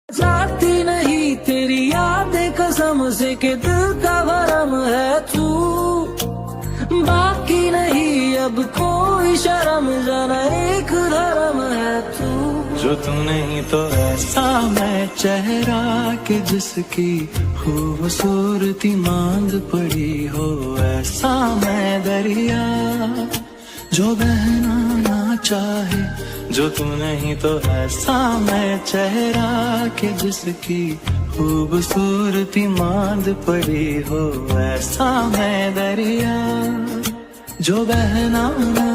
जाती नहीं तेरी यादें कसम से कि दिल का भरम है तू, बाकी नहीं अब कोई शर्म, जाना एक धर्म है तू। जो तू नहीं तो ऐसा मैं चेहरा कि जिसकी खूबसूरती मांद पड़ी हो, ऐसा मैं दरिया जो बहना ना चाहे। जो तू नहीं तो ऐसा मैं चेहरा कि जिसकी खूबसूरती मांद पड़ी हो, ऐसा मैं दरिया जो बहना ना